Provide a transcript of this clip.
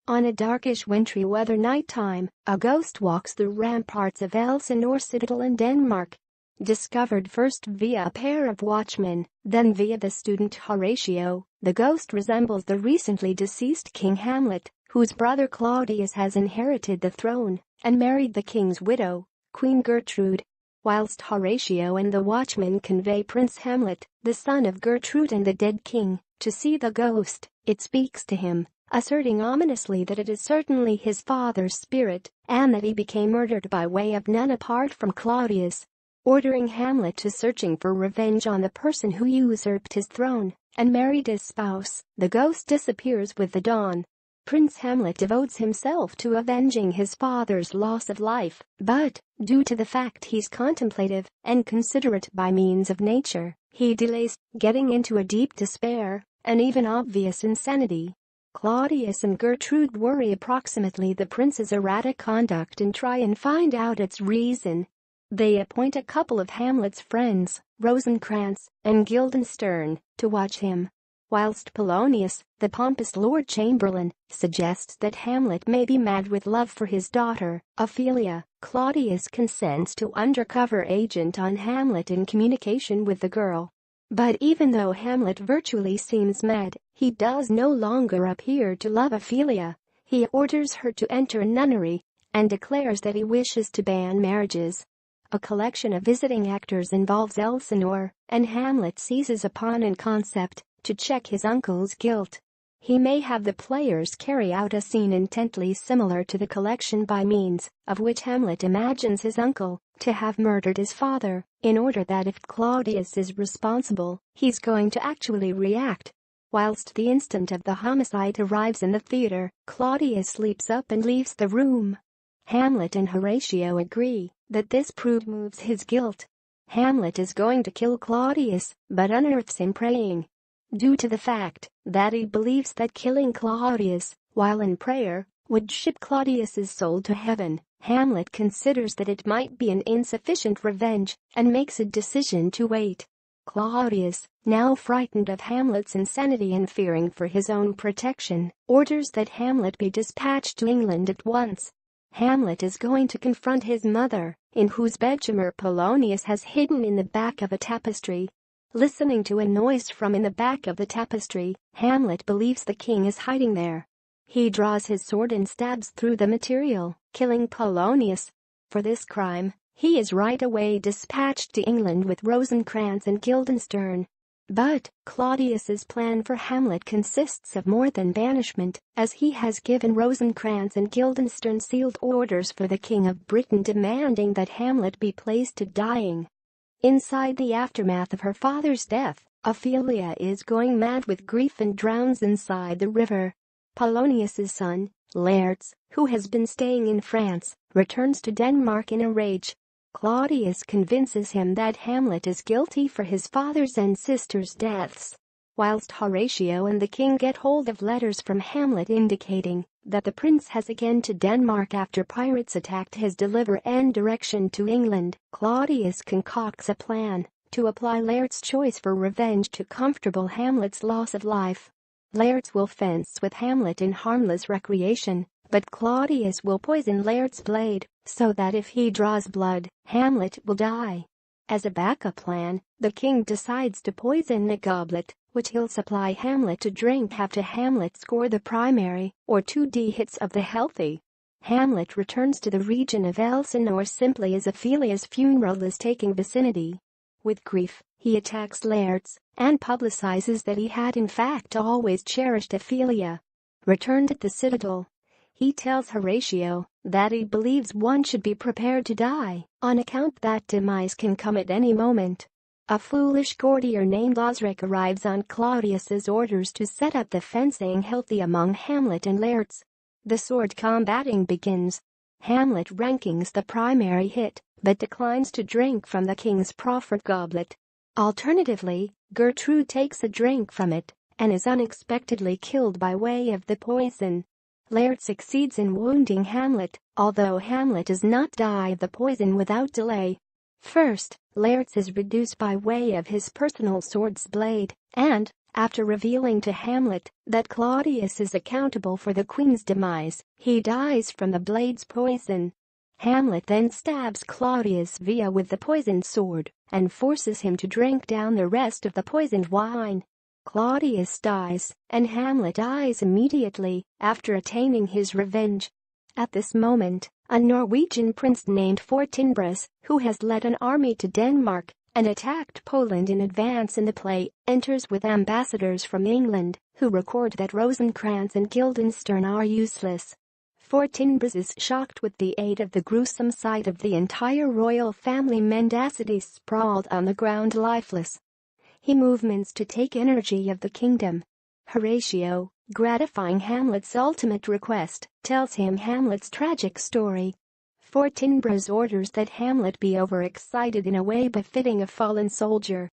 On a darkish wintry weather nighttime, a ghost walks the ramparts of Elsinore Citadel in Denmark. Discovered first via a pair of watchmen, then via the student Horatio, the ghost resembles the recently deceased King Hamlet, whose brother Claudius has inherited the throne and married the king's widow, Queen Gertrude. Whilst Horatio and the watchmen convey Prince Hamlet, the son of Gertrude and the dead king, to see the ghost, it speaks to him, asserting ominously that it is certainly his father's spirit, and that he became murdered by way of none apart from Claudius. Ordering Hamlet to searching for revenge on the person who usurped his throne and married his spouse, the ghost disappears with the dawn. Prince Hamlet devotes himself to avenging his father's loss of life, but, due to the fact he's contemplative and considerate by means of nature, he delays, getting into a deep despair and even obvious insanity. Claudius and Gertrude worry approximately the prince's erratic conduct and try and find out its reason. They appoint a couple of Hamlet's friends, Rosencrantz and Guildenstern, to watch him. Whilst Polonius, the pompous Lord Chamberlain, suggests that Hamlet may be mad with love for his daughter, Ophelia, Claudius consents to undercover agent on Hamlet in communication with the girl. But even though Hamlet virtually seems mad, he does no longer appear to love Ophelia. He orders her to enter a nunnery and declares that he wishes to ban marriages. A collection of visiting actors involves Elsinore, and Hamlet seizes upon a concept to check his uncle's guilt. He may have the players carry out a scene intently similar to the collection by means of which Hamlet imagines his uncle to have murdered his father, in order that if Claudius is responsible, he's going to actually react. Whilst the instant of the homicide arrives in the theater, Claudius leaps up and leaves the room. Hamlet and Horatio agree that this proves his guilt. Hamlet is going to kill Claudius, but unearths him praying. Due to the fact that he believes that killing Claudius, while in prayer, would ship Claudius's soul to heaven, Hamlet considers that it might be an insufficient revenge and makes a decision to wait. Claudius, now frightened of Hamlet's insanity and fearing for his own protection, orders that Hamlet be dispatched to England at once. Hamlet is going to confront his mother, in whose bedchamber Polonius has hidden in the back of a tapestry. Listening to a noise from in the back of the tapestry, Hamlet believes the king is hiding there. He draws his sword and stabs through the material, killing Polonius. For this crime, he is right away dispatched to England with Rosencrantz and Guildenstern. But Claudius's plan for Hamlet consists of more than banishment, as he has given Rosencrantz and Guildenstern sealed orders for the King of Britain demanding that Hamlet be placed to dying. Inside the aftermath of her father's death, Ophelia is going mad with grief and drowns inside the river. Polonius's son, Laertes, who has been staying in France, returns to Denmark in a rage. Claudius convinces him that Hamlet is guilty for his father's and sister's deaths. Whilst Horatio and the king get hold of letters from Hamlet indicating that the prince has again to Denmark after pirates attacked his deliver and direction to England, Claudius concocts a plan to apply Laertes' choice for revenge to comfortable Hamlet's loss of life. Laertes will fence with Hamlet in harmless recreation, but Claudius will poison Laertes' blade, so that if he draws blood, Hamlet will die. As a backup plan, the king decides to poison a goblet, which he'll supply Hamlet to drink after Hamlet score the primary or 2D hits of the healthy. Hamlet returns to the region of Elsinore simply as Ophelia's funeral is taking vicinity. With grief, he attacks Laertes and publicizes that he had in fact always cherished Ophelia. Returned at the citadel, he tells Horatio that he believes one should be prepared to die, on account that demise can come at any moment. A foolish courtier named Osric arrives on Claudius's orders to set up the fencing healthy among Hamlet and Laertes. The sword combating begins. Hamlet rankings the primary hit, but declines to drink from the king's proffered goblet. Alternatively, Gertrude takes a drink from it and is unexpectedly killed by way of the poison. Laertes succeeds in wounding Hamlet, although Hamlet does not die of the poison without delay. First, Laertes is reduced by way of his personal sword's blade, and, After revealing to Hamlet that Claudius is accountable for the queen's demise, he dies from the blade's poison. Hamlet then stabs Claudius via with the poisoned sword and forces him to drink down the rest of the poisoned wine. Claudius dies, and Hamlet dies immediately after attaining his revenge. At this moment, a Norwegian prince named Fortinbras, who has led an army to Denmark and attacked Poland in advance in the play, enters with ambassadors from England, who record that Rosencrantz and Guildenstern are useless. Fortinbras is shocked with the aid of the gruesome sight of the entire royal family mendacity sprawled on the ground lifeless. He movements to take energy of the kingdom. Horatio, gratifying Hamlet's ultimate request, tells him Hamlet's tragic story. Fortinbras orders that Hamlet be overexcited in a way befitting a fallen soldier.